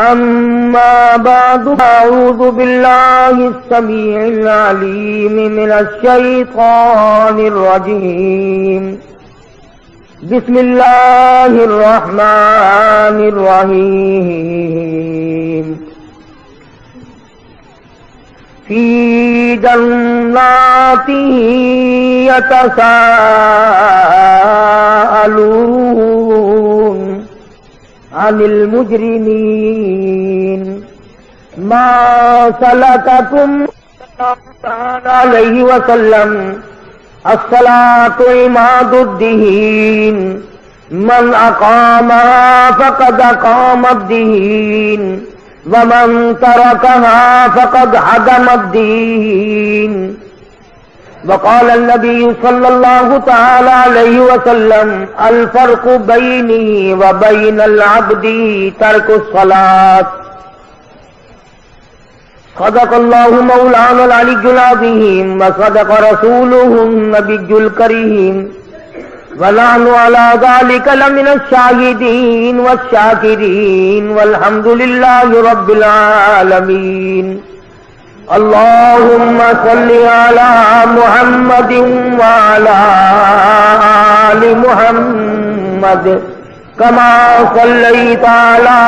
أما بعد أعوذ بالله السميع العليم من الشيطان الرجيم بسم الله الرحمن الرحيم في جنات يتساءلون عن المجرمين ما سلككم عليه وسلم الصلاة عماد الدين من أقامها فقد أقام الدين ومن تركها فقد هدم الدين وقال النبي صلى الله تعالى عليه وسلم الفرق بيني وبين العبد ترك الصلاة صدق الله مولانا العلي العظيم وصدق رسوله النبي الكريم ونحن على ذلك لمن الشاهدين والشاكرين والحمد لله رب العالمين اللهم صل على محمد وعلى آل محمد كما صليت على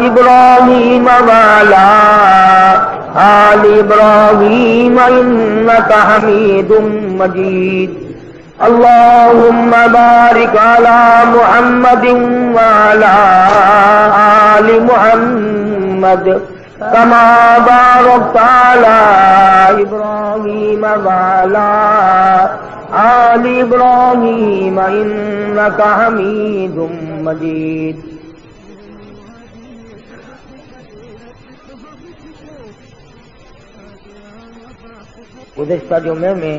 إبراهيم وعلى آل إبراهيم إنك حميد مجيد اللهم بارك على محمد وعلى آل محمد كما باركت على إبراهيم وعلى آل إبراهيم إنك حميد مجيد گزشتہ جمعے میں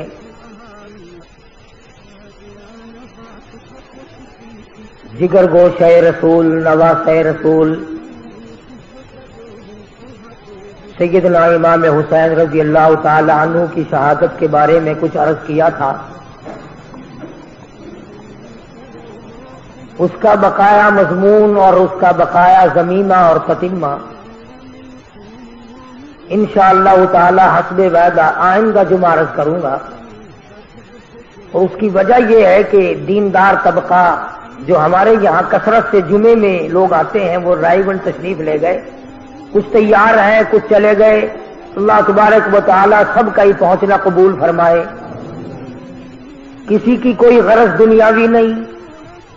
جگر گوشہ رسول نواسہ رسول سیدنا امام حسین رضی اللہ تعالی عنہ کی شہادت کے بارے میں کچھ عرض کیا تھا. اس کا بقایا مضمون اور اس کا بقایا ضمیمہ اور تتمہ انشاءاللہ تعالی حسب وعدہ آئندہ جمعہ عرض کروں گا. اور اس کی وجہ یہ ہے کہ دیندار طبقہ جو ہمارے یہاں کثرت سے جمعے میں لوگ آتے ہیں وہ رائے گنج تشریف لے گئے، کچھ تیار ہیں کچھ چلے گئے. اللہ تبارک و تعالی سب کا ہی پہنچنا قبول فرمائے. کسی کی کوئی غرض دنیاوی نہیں،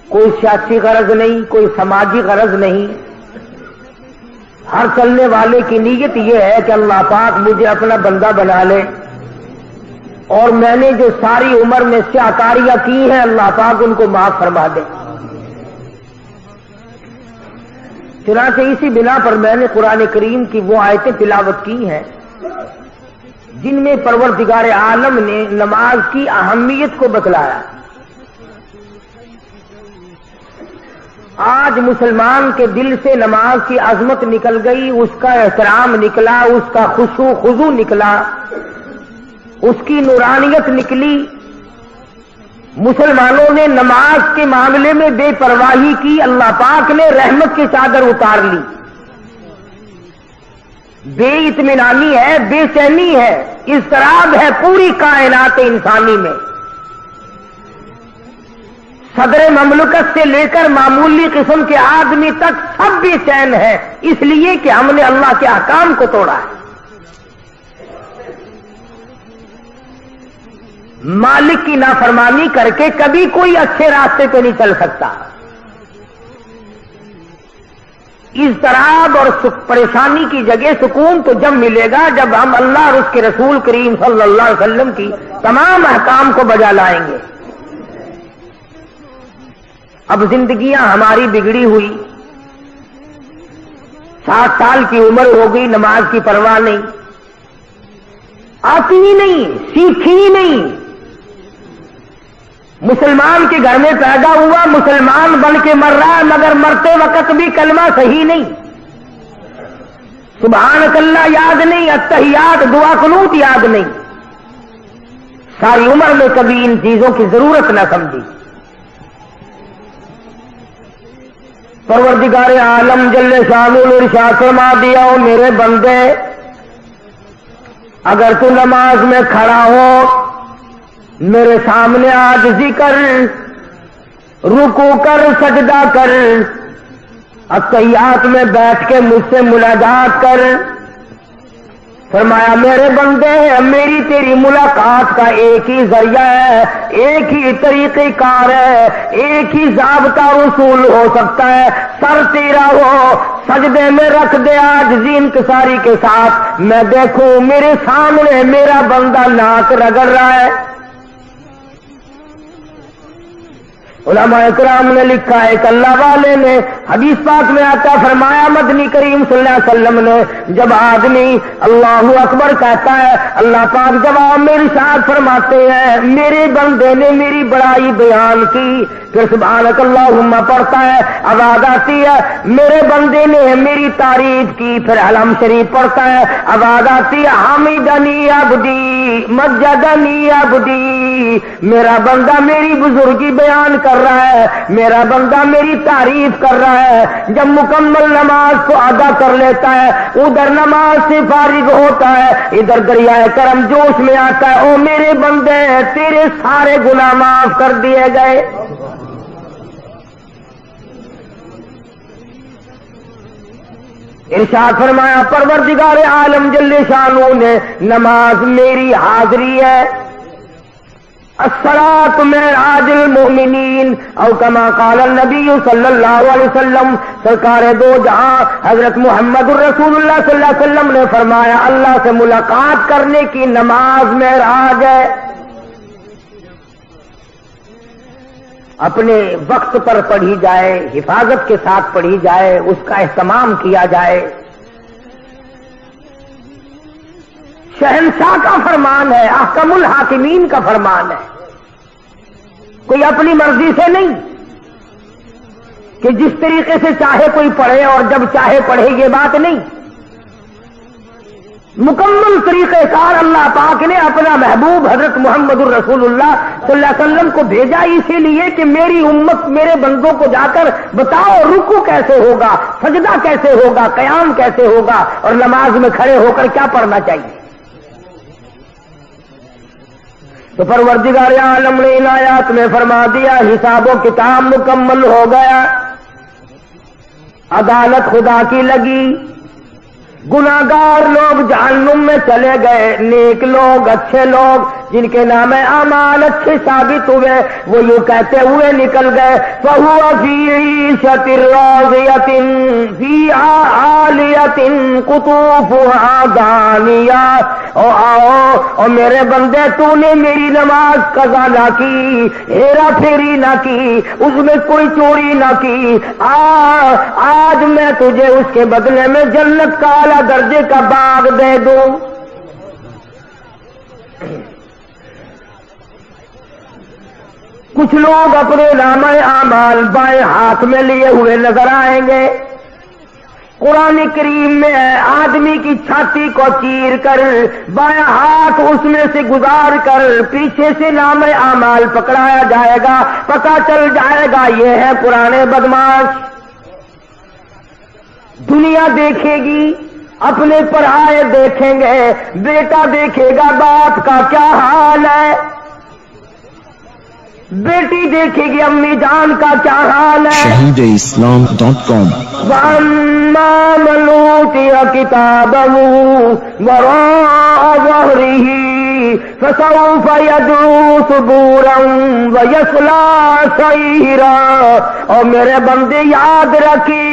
کوئی سیاسی غرض نہیں، کوئی سماجی غرض نہیں. ہر چلنے والے کی نیت یہ ہے کہ اللہ پاک مجھے اپنا بندہ بنا لے اور میں نے جو ساری عمر میں سیاکاریاں کی ہیں اللہ پاک ان کو معاف فرما دے. چنانچہ اسی بنا پر میں نے قرآن کریم کی وہ آیتیں تلاوت کی ہیں جن میں پروردگار عالم نے نماز کی اہمیت کو بتلایا. آج مسلمان کے دل سے نماز کی عظمت نکل گئی، اس کا احترام نکلا، اس کا خشوع خضوع نکلا، اس کی نورانیت نکلی. مسلمانوں نے نماز کے معاملے میں بے پرواہی کی، اللہ پاک نے رحمت کی چادر اتار لی. بے اطمینانی ہے، بے چینی ہے، اضطراب ہے پوری کائنات انسانی میں. صدر مملکت سے لے کر معمولی قسم کے آدمی تک سب بے چین ہے، اس لیے کہ ہم نے اللہ کے احکام کو توڑا ہے. مالک کی نافرمانی کر کے کبھی کوئی اچھے راستے پہ نہیں چل سکتا. اضطراب اور پریشانی کی جگہ سکون تو جب ملے گا جب ہم اللہ اور اس کے رسول کریم صلی اللہ علیہ وسلم کی تمام احکام کو بجا لائیں گے. اب زندگیاں ہماری بگڑی ہوئی، 60 سال کی عمر ہو گئی، نماز کی پرواہ نہیں، آتی ہی نہیں، سیکھی ہی نہیں. مسلمان کے گھر میں پیدا ہوا، مسلمان بن کے مر رہا ہے، مگر مرتے وقت بھی کلمہ صحیح نہیں، سبحانک اللہ یاد نہیں، التحیات دعا قنوت یاد نہیں. ساری عمر میں کبھی ان چیزوں کی ضرورت نہ سمجھی. پروردگار عالم جل شانہ نے ارشاد فرما دیا، او میرے بندے اگر تو نماز میں کھڑا ہو میرے سامنے عاجزی کر، رکوع کر، سجدہ کر، التحیات میں بیٹھ کے مجھ سے مناجات کر۔ فرمایا میرے بندے میری تیری ملاقات کا ایک ہی ذریعہ ہے، ایک ہی طریقہ کار ہے، ایک ہی ضابطہ اصول ہو سکتا ہے، سر تیرا ہو سجدے میں رکھ دے عاجزی انکساری کے ساتھ، میں دیکھوں میرے سامنے میرا بندہ ناک رگڑ رہا ہے۔ علماء کرام نے لکھا ہے کہ اللہ والے نے حدیث پاک میں آتا فرمایا، مدنی کریم صلی اللہ علیہ وسلم نے جب آدمی اللہ اکبر کہتا ہے اللہ پاک جواب میں ارشاد فرماتے ہیں میرے بندے نے میری بڑائی بیان کی، پھر سبحانک اللہم پڑھتا ہے، آواز آتی ہے میرے بندے نے میری تعریف کی، پھر علم شریف پڑھتا ہے، آواز آتی ہے حمیدنی عبدی مجدنی عبدی، میرا بندہ میری بزرگی بیان کر رہا ہے، میرا بندہ میری تعریف کر رہا ہے۔ جب مکمل نماز کو ادا کر لیتا ہے ادھر نماز سے فارغ ہوتا ہے، ادھر دریائے کرم جوش میں آتا ہے، او میرے بندے تیرے سارے گناہ معاف کر دیے گئے۔ ارشاد فرمایا پروردگار عالم جل شانہ نے نماز میری حاضری ہے، الصلاۃ معراج المؤمنین، او کما قال النبی صلی اللہ علیہ وسلم، سرکار دو جہاں حضرت محمد الرسول اللہ صلی اللہ علیہ وسلم نے فرمایا اللہ سے ملاقات کرنے کی نماز معراج ہے۔ اپنے وقت پر پڑھی جائے، حفاظت کے ساتھ پڑھی جائے، اس کا اہتمام کیا جائے۔ شہنشاہ کا فرمان ہے، احکم الحاکمین کا فرمان ہے، کوئی اپنی مرضی سے نہیں کہ جس طریقے سے چاہے کوئی پڑھے اور جب چاہے پڑھے، یہ بات نہیں۔ مکمل طریقہ کار اللہ پاک نے اپنا محبوب حضرت محمد الرسول اللہ صلی اللہ علیہ وسلم کو بھیجا اسی لیے کہ میری امت میرے بندوں کو جا کر بتاؤ رکوع کیسے ہوگا، سجدہ کیسے ہوگا، قیام کیسے ہوگا، اور نماز میں کھڑے ہو کر کیا پڑھنا چاہیے۔ تو پروردگار عالم نے ان آیات میں فرما دیا حساب و کتاب مکمل ہو گیا، عدالت خدا کی لگی، گناہگار لوگ جہنم میں چلے گئے، نیک لوگ اچھے لوگ جن کے نام اعمال اچھے ثابت ہوئے وہ یوں کہتے ہوئے نکل گئے فَهُوَ فِي عِيشَةٍ رَاضِيَةٍ فِيهَا عَالِيَةٍ قُطُوفُهَا دَانِيَةٌ۔ او آؤ او میرے بندے تو نے میری نماز قضا نہ کی، ہیرا پھیری نہ کی، اس میں کوئی چوری نہ کی، آج میں تجھے اس کے بدلے میں جنت کا اعلیٰ درجے کا باغ دے دوں۔ کچھ لوگ اپنے نامہ اعمال بائیں ہاتھ میں لیے ہوئے نظر آئیں گے۔ قرآن کریم میں ہے آدمی کی چھاتی کو چیر کر بائیں ہاتھ اس میں سے گزار کر پیچھے سے نامہ اعمال پکڑایا جائے گا، پتہ چل جائے گا یہ ہے پرانے بدماش۔ دنیا دیکھے گی، اپنے پڑھائے دیکھیں گے، بیٹا دیکھے گا باپ کا کیا حال ہے، بیٹی دیکھے گی امی جان کا کیا حال ہے۔ shahideislam.com وَأَمَّا مَنْ أُوتِيَ كِتَابَهُ وَرَاءَ ظَهْرِهِ فَسَوْفَ يَدْعُو ثُبُورًا وَيَصْلَىٰ سَعِيرًا۔ اور میرے بندے یاد رکھی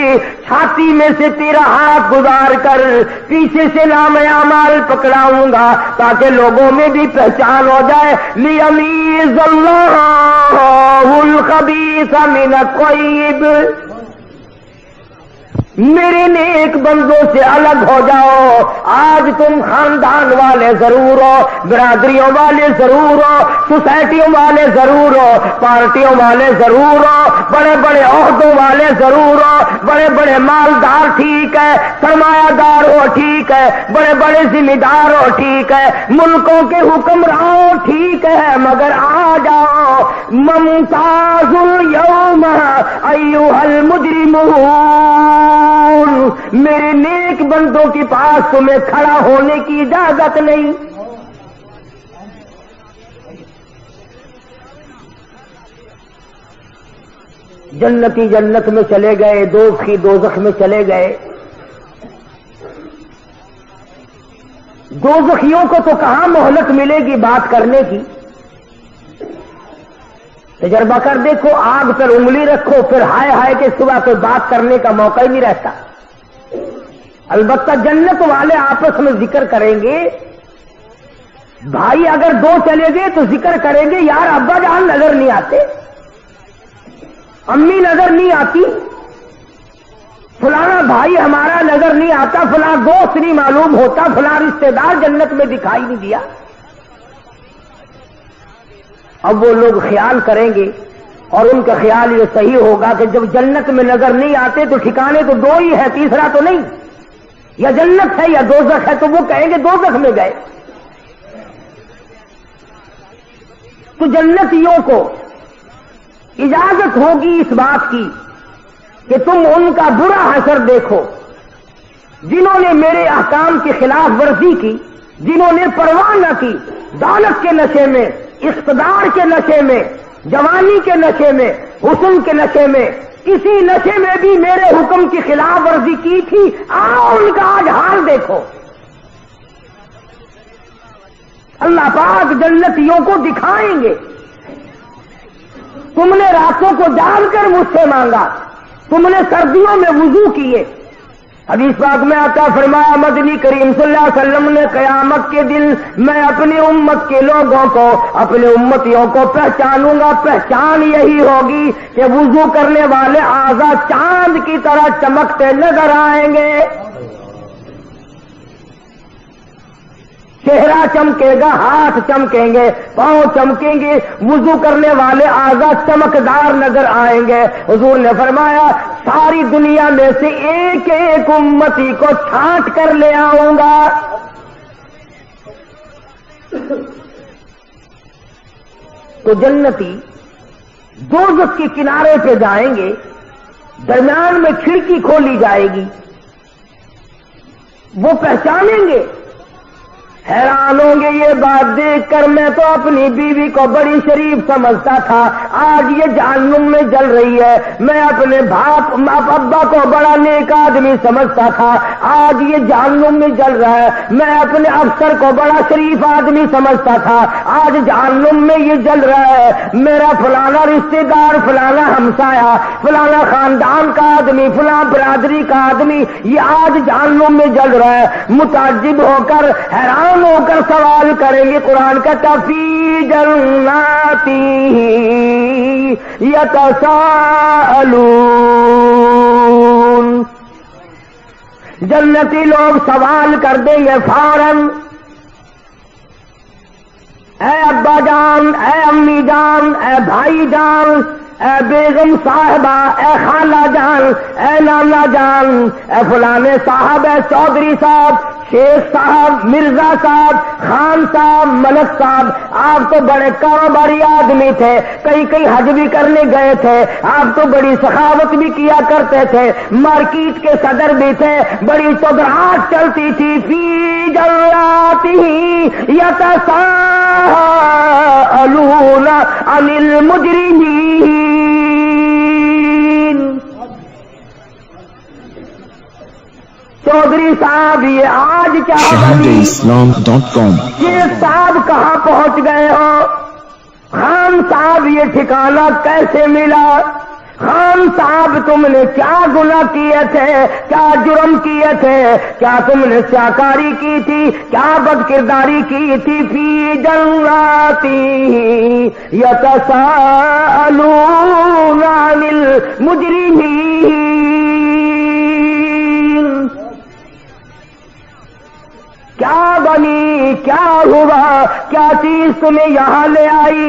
چھاتی میں سے تیرا ہاتھ گزار کر پیچھے سے نام اعمال پکڑاؤں گا تاکہ لوگوں میں بھی پہچان ہو جائے، لِيَمِيزَ اللَّهُ الْخَبِيثَ مِنَ الطَّيِّبِ۔ میرے نیک بندوں سے الگ ہو جاؤ۔ آج تم خاندان والے ضرور ہو، برادریوں والے ضرور ہو، سوسائٹیوں والے ضرور ہو، پارٹیوں والے ضرور ہو، بڑے بڑے عہدوں والے ضرور ہو، بڑے بڑے مالدار ٹھیک ہے، سرمایہ دار ہو ٹھیک ہے، بڑے بڑے ذمہ دار ہو ٹھیک ہے، ملکوں کے حکمراں ہو ٹھیک ہے، مگر آ جاؤ ممتاز اليوم ایھا المجرمون، میرے نیک بندوں کے پاس تمہیں کھڑا ہونے کی اجازت نہیں۔ جنتی جنت میں چلے گئے، دوزخی دوزخ میں چلے گئے۔ دوزخیوں کو تو کہاں مہلت ملے گی بات کرنے کی؟ تجربہ کر دیکھو، آگ پر انگلی رکھو پھر ہائے ہائے کے سوا کوئی بات کرنے کا موقع ہی نہیں رہتا۔ البتہ جنت والے آپس میں ذکر کریں گے، بھائی اگر دو چلے گئے تو ذکر کریں گے یار ابا جان نظر نہیں آتے، امی نظر نہیں آتی، فلانا بھائی ہمارا نظر نہیں آتا، فلاں دوست نہیں معلوم ہوتا، فلاں رشتے دار جنت میں دکھائی نہیں دیا۔ اب وہ لوگ خیال کریں گے اور ان کا خیال یہ صحیح ہوگا کہ جب جنت میں نظر نہیں آتے تو ٹھکانے تو دو ہی ہے، تیسرا تو نہیں، یا جنت ہے یا دوزخ ہے، تو وہ کہیں گے دوزخ میں گئے۔ تو جنتیوں کو اجازت ہوگی اس بات کی کہ تم ان کا برا حشر دیکھو جنہوں نے میرے احکام کی خلاف ورزی کی، جنہوں نے پرواہ نہ کی، دولت کے نشے میں، اقتدار کے نشے میں، جوانی کے نشے میں، حسن کے نشے میں، کسی نشے میں بھی میرے حکم کی خلاف ورزی کی تھی، آؤ ان کا آج حال دیکھو۔ اللہ پاک جنتیوں کو دکھائیں گے، تم نے راتوں کو جان کر مجھ سے مانگا، تم نے سردیوں میں وضو کیے۔ حدیث پاک میں آتا فرمایا مدنی کریم صلی اللہ علیہ وسلم نے قیامت کے دن میں اپنی امت کے لوگوں کو، اپنے امتیوں کو پہچانوں گا، پہچان یہی ہوگی کہ وضو کرنے والے اعضاء چاند کی طرح چمکتے نظر آئیں گے، چہرہ چمکے گا، ہاتھ چمکیں گے، پاؤں چمکیں گے، وضو کرنے والے اعضاء چمکدار نظر آئیں گے۔ حضور نے فرمایا ساری دنیا میں سے ایک ایک امتی کو چھانٹ کر لے آؤں گا۔ تو جنتی دوزخ کے کنارے پہ جائیں گے، درمیان میں کھڑکی کھولی جائے گی، وہ پہچانیں گے، حیران ہوں گے یہ بات دیکھ کر میں تو اپنی بیوی کو بڑی شریف سمجھتا تھا، آج یہ جہنم میں جل رہی ہے، میں اپنے ابا کو بڑا نیک آدمی سمجھتا تھا، آج یہ جہنم میں جل رہا ہے، میں اپنے افسر کو بڑا شریف آدمی سمجھتا تھا، آج جہنم میں یہ جل رہا ہے، میرا فلانا رشتے دار، فلانا ہمسایا، فلانا خاندان کا آدمی، فلاں برادری کا آدمی یہ آج جہنم میں جل رہا ہے۔ متعجب ہو کر حیران ہو کر سوال کریں گے، قرآن کا فی جناتی یتساءلون، جنتی لوگ سوال کر دیں گے فوراً، اے ابا جان، اے امی جان، اے بھائی جان، اے بیگم صاحبہ، اے خالہ جان، اے نانا جان، اے فلانے صاحب، اے چودھری صاحب، شیخ صاحب، مرزا صاحب، خان صاحب، ملک صاحب، آپ تو بڑے کاروباری آدمی تھے، کئی کئی حج بھی کرنے گئے تھے، آپ تو بڑی سخاوت بھی کیا کرتے تھے، مارکیٹ کے صدر بھی تھے، بڑی چودراہٹ چلتی تھی، فی جناتہ یتساءلون عن المجرمین۔ چودھری صاحب یہ آج کیا شہادislam.com، شیخ صاحب کہاں پہنچ گئے ہو، خان صاحب یہ ٹھکانہ کیسے ملا، خان صاحب تم نے کیا گناہ کیے تھے، کیا جرم کیے تھے، کیا تم نے سیاکاری کی تھی، کیا بد کرداری کی تھی، فی جناتی یتساءلون عن المجرمین۔ کیا بنی، کیا ہوا، کیا چیز تمہیں یہاں لے آئی؟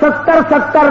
70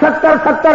70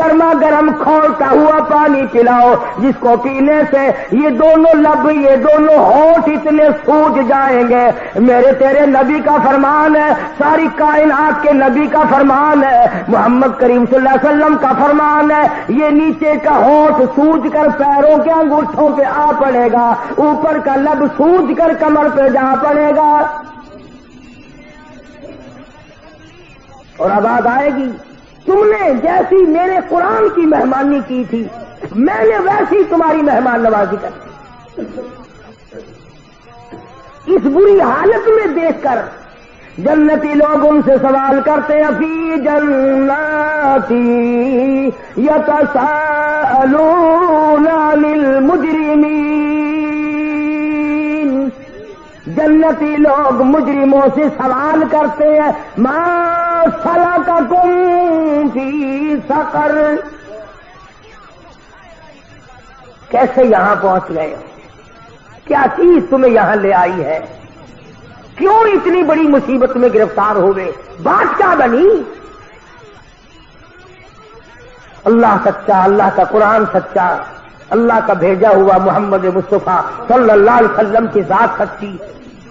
گرما گرم کھولتا ہوا پانی پلاؤ جس کو پینے سے یہ دونوں لب یہ دونوں ہونٹ اتنے سوج جائیں گے. میرے تیرے نبی کا فرمان ہے, ساری کائنات کے نبی کا فرمان ہے, محمد کریم صلی اللہ علیہ وسلم کا فرمان ہے, یہ نیچے کا ہونٹ سوج کر پیروں کے انگوٹھوں پہ آ پڑے گا, اوپر کا لب سوج کر کمر پہ جا پڑے گا. اور آواز آئے گی, تم نے جیسی میرے قرآن کی مہمانی کی تھی میں نے ویسی تمہاری مہمان نوازی کر. اس بری حالت میں دیکھ کر جنتی لوگ ان سے سوال کرتے ہیں, فی جناتی یتساءلون عن المجرمین. جنتی لوگ مجرموں سے سوال کرتے ہیں, ما سلککم فی سقر, کیسے یہاں پہنچ گئے ہو, کیا چیز تمہیں یہاں لے آئی ہے, کیوں اتنی بڑی مصیبت میں گرفتار ہوئے, بات کیا بنی؟ اللہ سچا, اللہ کا قرآن سچا, اللہ کا بھیجا ہوا محمد مصطفیٰ صلی اللہ علیہ وسلم کی ذات سچی,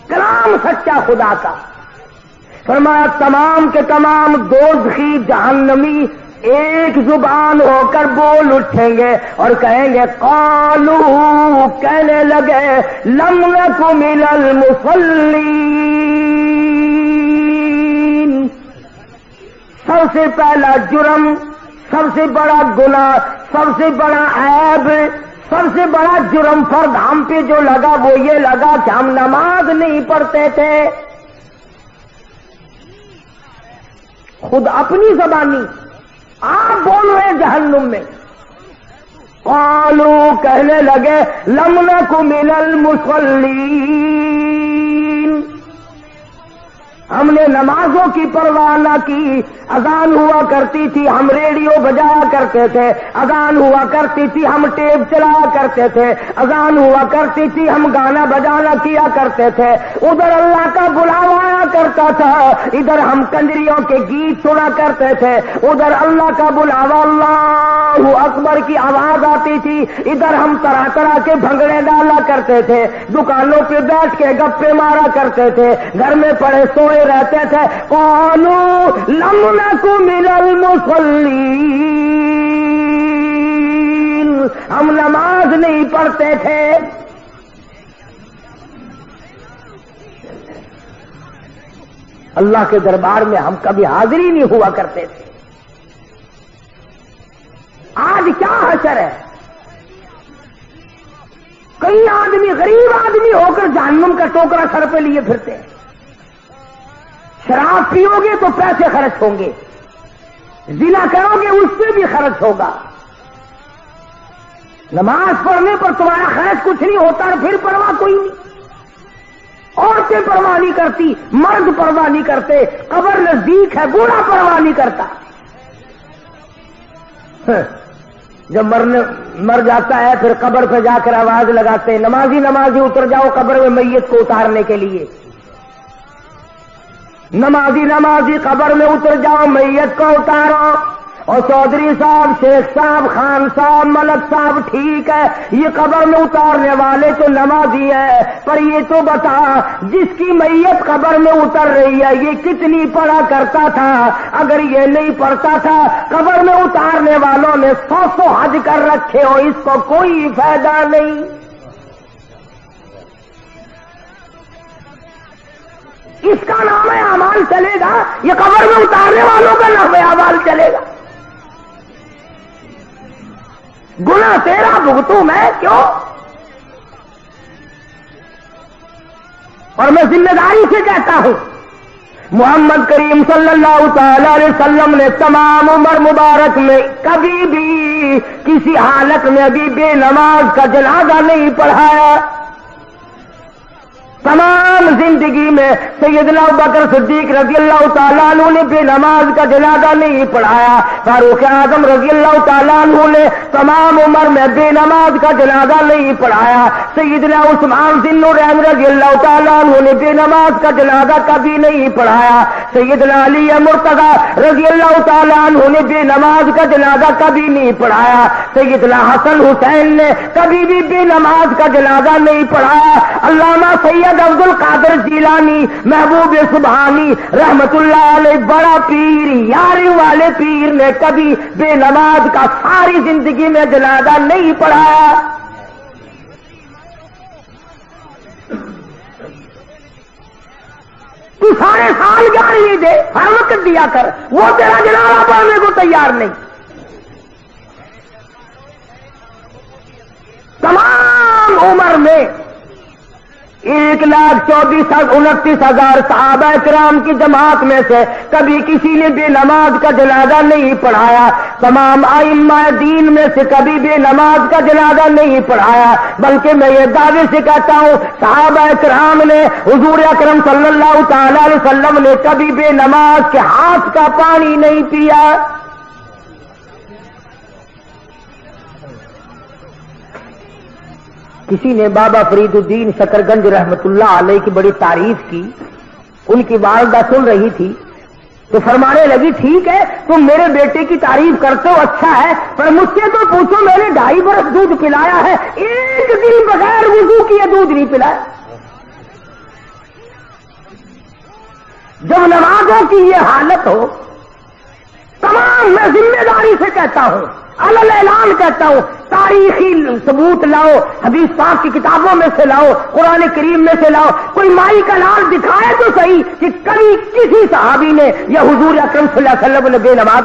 کلام سچا خدا کا. فرمایا تمام کے تمام دوزخی جہنمی ایک زبان ہو کر بول اٹھیں گے اور کہیں گے, قالو, کہنے لگے, لم نک من المصلین. سب سے پہلا جرم, سب سے بڑا گناہ, سب سے بڑا عیب, سب سے بڑا جرم فرد ہم پہ جو لگا وہ یہ لگا کہ ہم نماز نہیں پڑھتے تھے. خود اپنی زبانی آپ بول رہے جہنم میں. قالو, کہنے لگے, لم نک من المصلین, ہم نے نمازوں کی پرواہ نہ کی. اذان ہوا کرتی تھی ہم ریڈیو بجایا کرتے تھے, اذان ہوا کرتی تھی ہم ٹیپ چلایا کرتے تھے, اذان ہوا کرتی تھی ہم گانا بجانا کیا کرتے تھے. ادھر اللہ کا بلاوا آیا کرتا تھا, ادھر ہم کنجریوں کے گیت سنا کرتے تھے. ادھر اللہ کا بلاوا اللہ اکبر کی آواز آتی تھی, ادھر ہم طرح طرح کے بھنگڑے ڈالا کرتے تھے, دکانوں پہ بیٹھ کے گپے مارا کرتے تھے, گھر میں پڑے سوئے رہتے تھے. قالوا لم نک من المصلین, ہم نماز نہیں پڑھتے تھے. اللہ کے دربار میں ہم کبھی حاضر ہی نہیں ہوا کرتے تھے. آج کیا حشر ہے, کئی آدمی غریب آدمی ہو کر جہنم کا ٹوکرا سر پہ لیے پھرتے ہیں. شراب پیو گے تو پیسے خرچ ہوں گے, زنا کرو گے اس سے بھی خرچ ہوگا. نماز پڑھنے پر تمہارا خرچ کچھ نہیں ہوتا, پھر پرواہ کوئی نہیں. عورتیں پرواہ نہیں کرتی, مرد پرواہ نہیں کرتے, قبر نزدیک ہے بوڑھا پرواہ نہیں کرتا. جب مر جاتا ہے پھر قبر پہ جا کر آواز لگاتے ہیں, نمازی نمازی اتر جاؤ قبر میں میت کو اتارنے کے لیے. نمازی نمازی قبر میں اتر جاؤ میت کو اتارو. اور چودھری صاحب, شیخ صاحب, خان صاحب, ملک صاحب, ٹھیک ہے یہ قبر میں اتارنے والے تو نمازی ہے, پر یہ تو بتا جس کی میت قبر میں اتر رہی ہے یہ کتنی پڑھا کرتا تھا؟ اگر یہ نہیں پڑھتا تھا, قبر میں اتارنے والوں نے 100 حج کر رکھے ہو, اس کو کوئی فائدہ نہیں. اس کا نام اعمال چلے گا, یہ قبر میں اتارنے والوں کا نام اعمال چلے گا. گناہ تیرا بھگتوں میں کیوں؟ اور میں ذمہ داری سے کہتا ہوں, محمد کریم صلی اللہ تعالی علیہ وسلم نے تمام عمر مبارک میں کبھی بھی کسی حالت میں بھی بے نماز کا جنازہ نہیں پڑھایا. تمام زندگی میں سیدنا ابوبکر صدیق رضی اللہ تعالیٰ عنہ نے بے نماز کا جنازہ نہیں پڑھایا، فاروق اعظم رضی اللہ تعالیٰ عنہ نے تمام عمر میں بے نماز کا جنازہ نہیں پڑھایا، سیدنا عثمان ذی النورین رضی اللہ تعالیٰ عنہ نے بے نماز کا جنازہ کبھی نہیں پڑھایا، سیدنا علی مرتضیٰ رضی اللہ تعالیٰ عنہ نے بے نماز کا جنازہ کبھی نہیں پڑھایا، سیدنا حسن حسین نے کبھی بھی بے نماز کا جنازہ نہیں پڑھایا، علامہ سید عبد القادر جیلانی محبوب سبحانی رحمت اللہ علیہ بڑا پیر یاری والے پیر نے کبھی بے نماز کا ساری زندگی میں جنازہ نہیں پڑھایا۔ تو سارے سال گاڑی دے، ہر وقت دیا کر، وہ تیرا جنازہ پڑھنے کو تیار نہیں۔ تمام عمر میں 1,24,29,000 صحابہ کرام کی جماعت میں سے کبھی کسی نے بے نماز کا جنازہ نہیں پڑھایا، تمام ائمہ دین میں سے کبھی بے نماز کا جنازہ نہیں پڑھایا، بلکہ میں یہ دعوے سے کہتا ہوں صحابہ کرام نے حضور اکرم صلی اللہ تعالی علیہ وسلم نے کبھی بے نماز کے ہاتھ کا پانی نہیں پیا۔ کسی نے بابا فرید الدین شکرگنج رحمت اللہ علیہ کی بڑی تعریف کی، ان کی والدہ سن رہی تھی تو فرمانے لگی ٹھیک ہے تم میرے بیٹے کی تعریف کرتے ہو اچھا ہے، پر مجھ سے تو پوچھو میں نے 2.5 برس دودھ پلایا ہے، ایک دن بغیر وضو کیے دودھ نہیں پلایا۔ جب نمازوں کی یہ حالت ہو، تمام میں ذمہ داری سے کہتا ہوں، علل اعلان کہتا ہوں، تاریخی ثبوت لاؤ، حدیث پاک کی کتابوں میں سے لاؤ، قرآن کریم میں سے لاؤ، کوئی مائی کا لال دکھائے تو صحیح کہ کبھی کسی صحابی نے یا حضور اکرم صلی اللہ علیہ وسلم نے بے نماز۔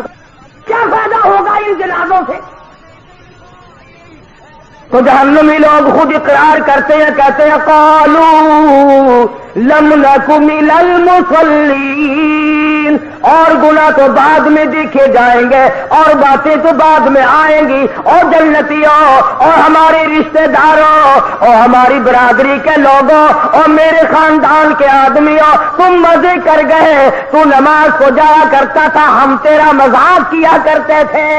کیا فائدہ ہوگا ان جنازوں سے؟ تو جہنمی لوگ خود اقرار کرتے ہیں، کہتے ہیں قالوا لم نک من المصلین، اور گناہ تو بعد میں دیکھے جائیں گے اور باتیں تو بعد میں آئیں گی، اور جنتیوں اور ہمارے رشتہ داروں اور ہماری برادری کے لوگوں اور میرے خاندان کے آدمیوں تم مزے کر گئے، تو نماز کو جایا کرتا تھا، ہم تیرا مذاق کیا کرتے تھے۔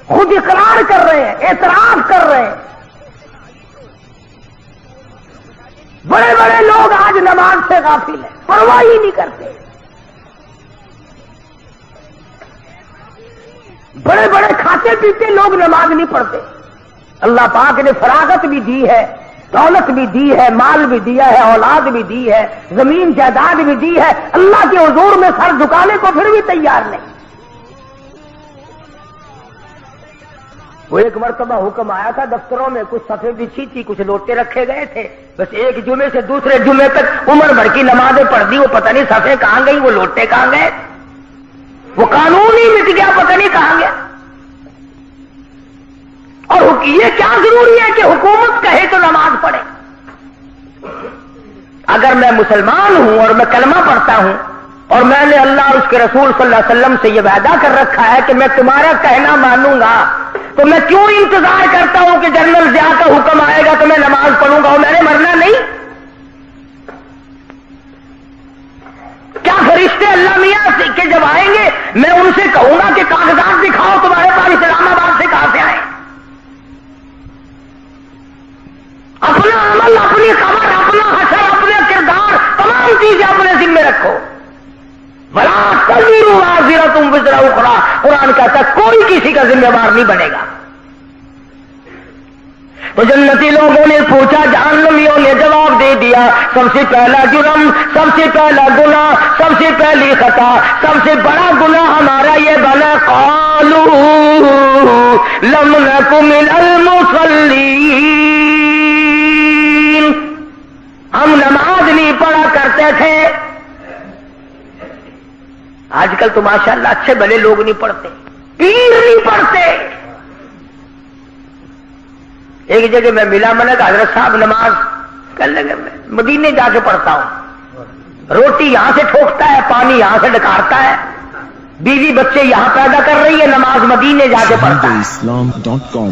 خود اقرار کر رہے ہیں، اعتراف کر رہے ہیں۔ بڑے بڑے لوگ آج نماز سے غافل ہیں، پرواہ ہی نہیں کرتے۔ بڑے بڑے کھاتے پیتے لوگ نماز نہیں پڑھتے۔ اللہ پاک نے فراغت بھی دی ہے، دولت بھی دی ہے، مال بھی دیا ہے، اولاد بھی دی ہے، زمین جائیداد بھی دی ہے، اللہ کے حضور میں سر جھکانے کو پھر بھی تیار نہیں۔ وہ ایک مرتبہ حکم آیا تھا دفتروں میں، کچھ صفیں بچھی تھی، کچھ لوٹے رکھے گئے تھے، بس ایک جمعے سے دوسرے جمعے تک عمر بھر کی نمازیں پڑھ دی، وہ پتہ نہیں صفیں کہاں گئی، وہ لوٹے کہاں گئے، وہ قانون ہی مٹ گیا، پتہ نہیں کہاں گیا۔ اور یہ کیا ضروری ہے کہ حکومت کہے تو نماز پڑھے؟ اگر میں مسلمان ہوں اور میں کلمہ پڑھتا ہوں اور میں نے اللہ اور اس کے رسول صلی اللہ علیہ وسلم سے یہ وعدہ کر رکھا ہے کہ میں تمہارا کہنا مانوں گا، تو میں کیوں انتظار کرتا ہوں کہ جنرل ضیاء کا حکم آئے گا تو میں نماز پڑھوں گا اور میں نے مرنا نہیں؟ کیا فرشتے اللہ میاں کے جب آئیں گے میں ان سے کہوں گا کہ کاغذات دکھاؤ تمہارے پاس اسلام آباد سے کہاں سے آئے؟ اپنا عمل، اپنی خبر، اپنا حشر، اپنے کردار، تمام چیزیں اپنے ذمہ رکھو۔ بلا تزر وازرۃ وزر اخری، قرآن کہتا ہے کوئی کسی کا ذمہ دار نہیں بنے گا۔ تو جنتی لوگوں نے پوچھا، جہنمیوں نے جواب دے دیا، سب سے پہلا جرم، سب سے پہلا گناہ، سب سے پہلی خطا، سب سے بڑا گناہ ہمارا یہ بنا، قالوا لم نک من المصلین، ہم نماز نہیں پڑھا کرتے تھے۔ آج کل تو ماشاءاللہ اچھے بھلے لوگ نہیں پڑھتے، پیر نہیں پڑھتے۔ ایک جگہ میں ملا، میں نے کہا حضرت صاحب نماز کر لگے، میں مدینے جا کے پڑھتا ہوں، روٹی یہاں سے ٹھوکتا ہے، پانی یہاں سے ڈکارتا ہے، بیوی بچے یہاں پیدا کر رہی ہے، نماز مدینے جا کے پڑھتا ہے۔ islam.com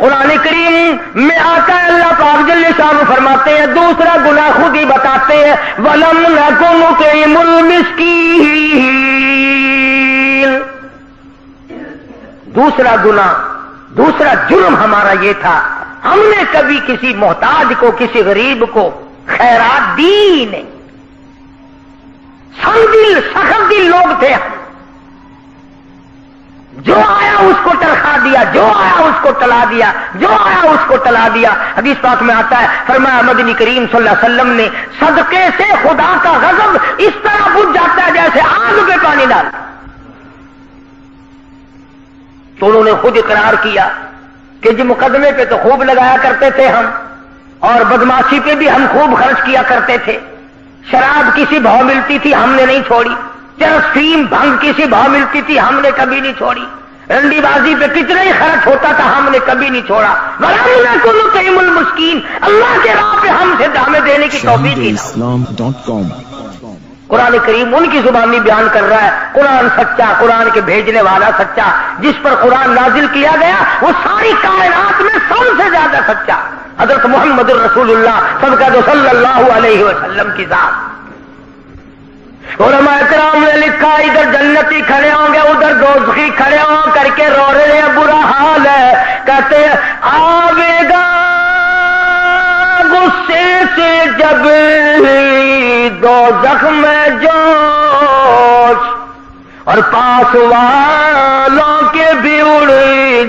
قرآن کریم میں آتا ہے اللہ پاک جل شانہ فرماتے ہیں دوسرا گناہ خود ہی بتاتے ہیں وَلَمْ نَكُ نُطْعِمُ الْمِسْكِينَ. دوسرا گناہ دوسرا جرم ہمارا یہ تھا ہم نے کبھی کسی محتاج کو کسی غریب کو خیرات دی نہیں. سنگ سخت دل لوگ تھے ہم. جو آیا اس کو تنخواہ دیا جو آیا اس کو ٹلا دیا جو آیا اس کو ٹلا دیا. حدیث پاک میں آتا ہے فرمایا مدنی کریم صلی اللہ علیہ وسلم نے صدقے سے خدا کا غضب اس طرح بجھ جاتا ہے جیسے آگ پہ پانی ڈال. تو انہوں نے خود اقرار کیا کہ جی مقدمے پہ تو خوب لگایا کرتے تھے ہم اور بدماشی پہ بھی ہم خوب خرچ کیا کرتے تھے. شراب کسی بھاؤ ملتی تھی ہم نے نہیں چھوڑی. جرسیم بھنگ کسی بھاؤ ملتی تھی ہم نے کبھی نہیں چھوڑی. رنڈی بازی پہ کتنا ہی خرچ ہوتا تھا ہم نے کبھی نہیں چھوڑا. وَلَمْ نَكُ نُطْعِمُ الْمِسْكِينَ. اللہ کے راہ پہ ہم سے ہمیں دینے کی توفیق دی. ShahideIslam.com. قرآن کریم ان کی زبانی بیان کر رہا ہے. قرآن سچا قرآن کے بھیجنے والا سچا جس پر قرآن نازل کیا گیا وہ ساری کائنات میں سب سے زیادہ سچا حضرت محمد الرسول اللہ سب کا جو صلی اللہ علیہ وسلم کی ذات. علماء کرام نے لکھا ادھر جنتی کھڑے ہوں گے ادھر دوزخی کھڑے ہوں کر کے رو رہے ہیں برا حال ہے. کہتے آوے گا غصے سے جب دوزخ میں جوش اور پاس والوں کے بھی اڑ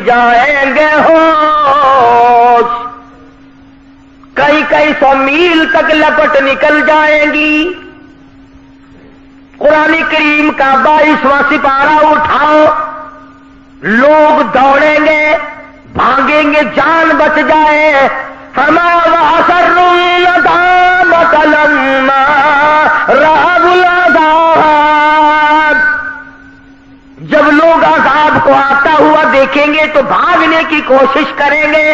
جائیں گے ہوش. کئی سو میل تک لپٹ نکل جائیں گی. قرآن کریم کا 22واں سپارہ اٹھاؤ لوگ دوڑیں گے بھاگیں گے جان بچ جائے. فرمایا وَأَسَرُّوا النَّدَامَةَ لَمَّا رَأَوُا الْعَذَابَ. جب لوگ عذاب کو آتا ہوا دیکھیں گے تو بھاگنے کی کوشش کریں گے.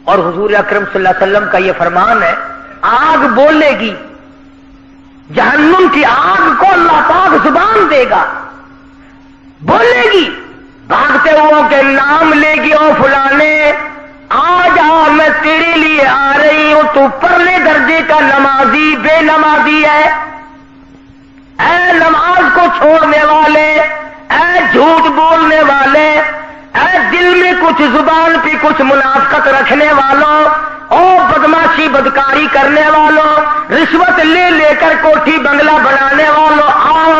اور حضور اکرم صلی اللہ علیہ وسلم کا یہ فرمان ہے آگ بولے گی. جہنم کی آگ کو اللہ پاک زبان دے گا بولے گی بھاگتے ہوا کے نام لے گی او فلانے آج میں تیرے لیے آ رہی ہوں تو پرلے درجے کا نمازی بے نمازی ہے. اے نماز کو چھوڑنے والے اے جھوٹ بولنے والے اے دل میں کچھ زبان پہ کچھ منافقت رکھنے والوں او بدماشی بدکاری کرنے والوں رشوت لے لے کر کوٹھی بنگلہ بنانے والوں آؤ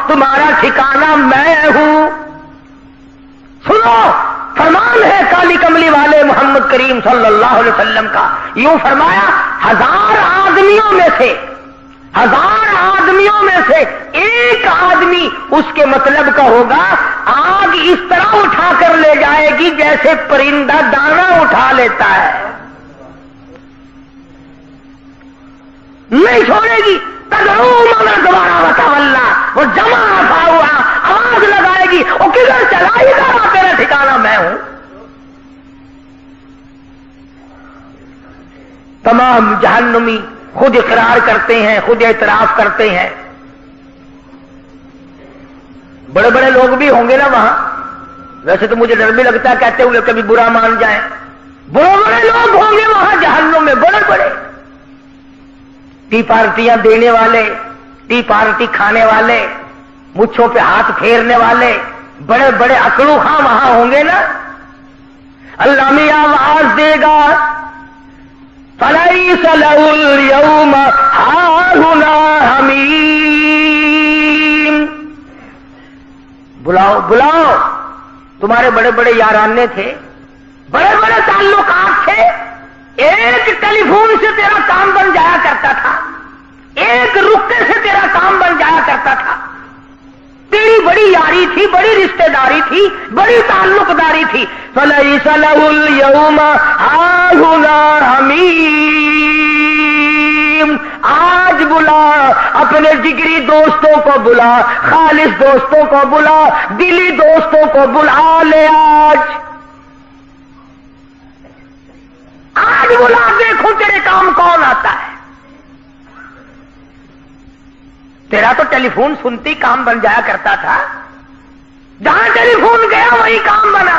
تمہارا ٹھکانہ میں ہوں. سنو فرمان ہے کالی کملی والے محمد کریم صلی اللہ علیہ وسلم کا. یوں فرمایا 1000 آدمیوں میں سے ایک آدمی اس کے مطلب کا ہوگا آگ اس طرح اٹھا کر لے جائے گی جیسے پرندہ دانا اٹھا لیتا ہے. نہیں چھوڑے گی. تدعو من ادبر وتولی وہ جمع تھا ہوا آواز لگائے گی وہ کدھر چلا ادھر تیرا ٹھکانہ میں ہوں. تمام جہنمی خود اقرار کرتے ہیں خود اعتراف کرتے ہیں. بڑے بڑے لوگ بھی ہوں گے نا وہاں. ویسے تو مجھے ڈر بھی لگتا ہے کہتے ہوئے کبھی برا مان جائیں. بڑے بڑے لوگ ہوں گے وہاں جہنم میں بڑے بڑے ٹی پارٹیاں دینے والے ٹی پارٹی کھانے والے مچھوں پہ ہاتھ پھیرنے والے بڑے بڑے اکڑو خاں وہاں ہوں گے نا. اللہ میاں آواز دے گا فَلَيْسَ لَهُ الْيَوْمَ هَاهُنَا حَمِيمٌ. بلاؤ تمہارے بڑے بڑے یارانے تھے بڑے بڑے تعلقات تھے. ایک ٹیلی فون سے تیرا کام بن جایا کرتا تھا ایک رکتے سے تیرا کام بن جایا کرتا تھا. تیری بڑی یاری تھی بڑی رشتہ داری تھی بڑی تعلق داری تھی. فَلَيْسَ لَهُ الْيَوْمَ هَاهُنَا حَمِيمٌ. آج بلا اپنے جگری دوستوں کو بلا خالص دوستوں کو بلا دلی دوستوں کو بلا لے. آج بلا دیکھو تیرے کام کون آتا ہے. تیرا تو ٹیلی فون سنتی کام بن جایا کرتا تھا. جہاں ٹیلی فون گیا وہی کام بنا.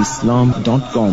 Islam.com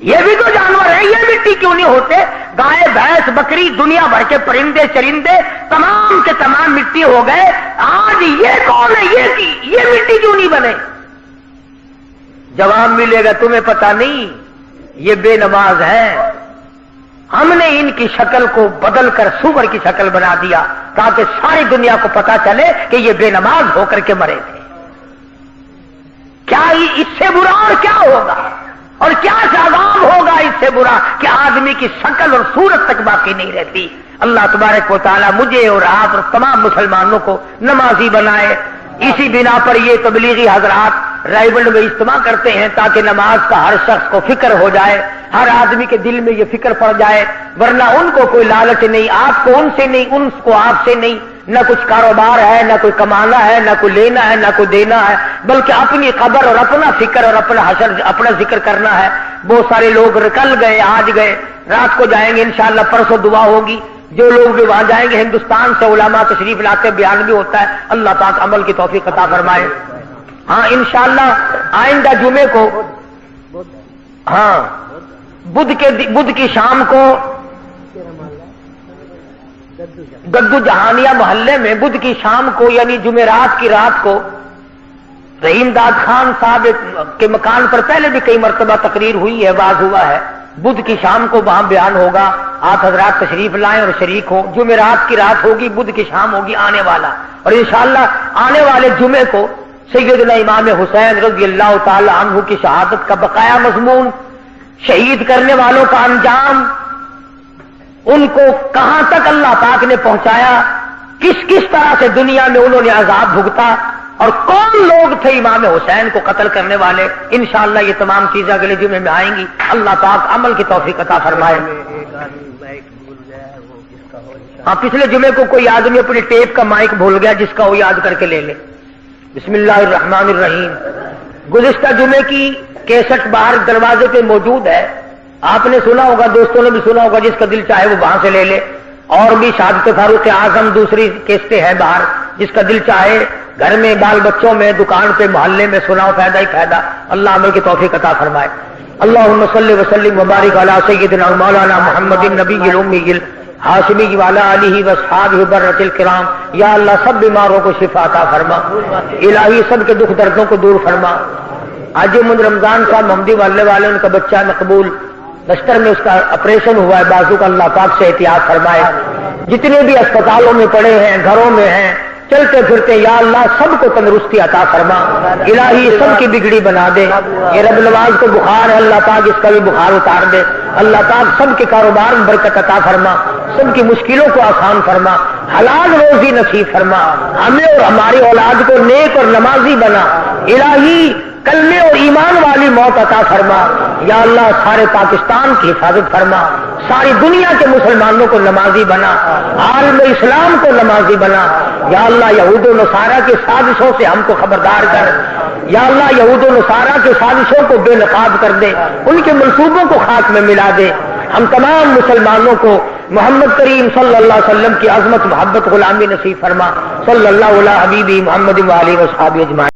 یہ بھی تو جانور ہیں، یہ مٹی کیوں نہیں ہوتے؟ گائے بھینس بکری دنیا بھر کے پرندے چرندے تمام کے تمام مٹی ہو گئے، آج یہ کون ہے یہ مٹی کیوں نہیں بنے؟ جواب ملے گا تمہیں پتہ نہیں، یہ بے نماز ہیں، ہم نے ان کی شکل کو بدل کر سور کی شکل بنا دیا تاکہ ساری دنیا کو پتا چلے کہ یہ بے نماز ہو کر کے مرے تھے۔ کیا اس سے برا اور کیا ہوگا، اور کیا عذاب ہوگا اس سے برا کہ آدمی کی شکل اور صورت تک باقی نہیں رہتی۔ اللہ تبارک و تعالی مجھے اور آپ اور تمام مسلمانوں کو نمازی بنائے۔ اسی بنا پر یہ تبلیغی حضرات رائبنڈ میں اجتماع کرتے ہیں تاکہ نماز کا ہر شخص کو فکر ہو جائے، ہر آدمی کے دل میں یہ فکر پڑ جائے، ورنہ ان کو کوئی لالچ نہیں، آپ کو ان سے نہیں، ان کو آپ سے نہیں، نہ کچھ کاروبار ہے، نہ کوئی کمانا ہے، نہ کوئی لینا ہے، نہ کوئی دینا ہے، بلکہ اپنی خبر اور اپنا فکر اور اپنا حشر اپنا ذکر کرنا ہے۔ بہت سارے لوگ کل گئے، آج گئے، رات کو جائیں گے انشاءاللہ، پرسوں دعا ہوگی۔ جو لوگ بھی وہاں جائیں گے ہندوستان سے علماء تشریف لاتے، بیان بھی ہوتا ہے، اللہ پاک عمل کی توفیق عطا فرمائے۔ ہاں انشاءاللہ آئندہ جمعے کو، ہاں بدھ کی شام کو گدو جہانیہ محلے میں بدھ کی شام کو یعنی جمعرات کی رات کو رحیم داد خان صاحب کے مکان پر پہلے بھی کئی مرتبہ تقریر ہوئی ہے، واز ہوا ہے۔ بدھ کی شام کو وہاں بیان ہوگا، آپ حضرات تشریف لائیں اور شریک ہوں۔ جمعرات کی رات ہوگی، بدھ کی شام ہوگی آنے والا، اور انشاءاللہ آنے والے جمعے کو سیدنا امام حسین رضی اللہ تعالی عنہ کی شہادت کا بقایا مضمون، شہید کرنے والوں کا انجام، ان کو کہاں تک اللہ پاک نے پہنچایا، کس کس طرح سے دنیا میں انہوں نے عذاب بھگتا، اور کون لوگ تھے امام حسین کو قتل کرنے والے۔ انشاءاللہ یہ تمام چیزیں اگلے جمعے میں آئیں گی، اللہ پاک عمل کی توفیق عطا فرمائے۔ ہاں پچھلے جمعے کو کوئی آدمی اپنی ٹیپ کا مائک بھول گیا، جس کا وہ یاد کر کے لے لے۔ بسم اللہ الرحمن الرحیم۔ گزشتہ جمعے کی کیسٹ باہر دروازے پہ موجود ہے، آپ نے سنا ہوگا، دوستوں نے بھی سنا ہوگا، جس کا دل چاہے وہ وہاں سے لے لے۔ اور بھی شہادت فاروق اعظم دوسری کیسٹیں ہیں باہر، جس کا دل چاہے گھر میں بال بچوں میں دکان پہ محلے میں سناؤ، فائدہ ہی فائدہ، اللہ عمل کی توفیق عطا فرمائے۔ اللہم صلی وسلم وبارک علی سیدنا مولانا محمد النبی الامی الہاشمی وعلی آلہ واصحابہ بررۃ الکرام۔ یا اللہ سب بیماروں کو شفا عطا فرما، الہی سب کے دکھ دردوں کو دور فرما۔ آج من رمضان صاحب محمدی والے ان کا بچہ مقبول لشکر میں اس کا آپریشن ہوا ہے بازو کا، اللہ پاک سے احتیاط فرمائے۔ جتنے بھی اسپتالوں میں پڑے ہیں، گھروں میں ہیں، چلتے پھرتے، یا اللہ سب کو تندرستی عطا فرما، الہی سب کی بگڑی بنا دے۔ یہ رب نواز کو بخار ہے، اللہ پاک اس کا بھی بخار اتار دے، اللہ پاک سب کے کاروبار میں برکت عطا فرما، سب کی مشکلوں کو آسان فرما، حلال روزی نصیب فرما، ہمیں اور ہماری اولاد کو نیک اور نمازی بنا، الہی کلمے اور ایمان والی موت عطا فرما۔ یا اللہ سارے پاکستان کی حفاظت فرما، ساری دنیا کے مسلمانوں کو نمازی بنا، عالم اسلام کو نمازی بنا۔ یا اللہ یہود و نصارہ کی سازشوں سے ہم کو خبردار کر، یا اللہ یہود و نصارہ کی سازشوں کو بے نقاب کر دے، ان کے منصوبوں کو خاک میں ملا دے۔ ہم تمام مسلمانوں کو محمد کریم صلی اللہ علیہ وسلم کی عظمت محبت غلامی نصیب فرما۔ صلی اللہ علیہ حبیبی محمد وآلہ وصحبہ اجمعین۔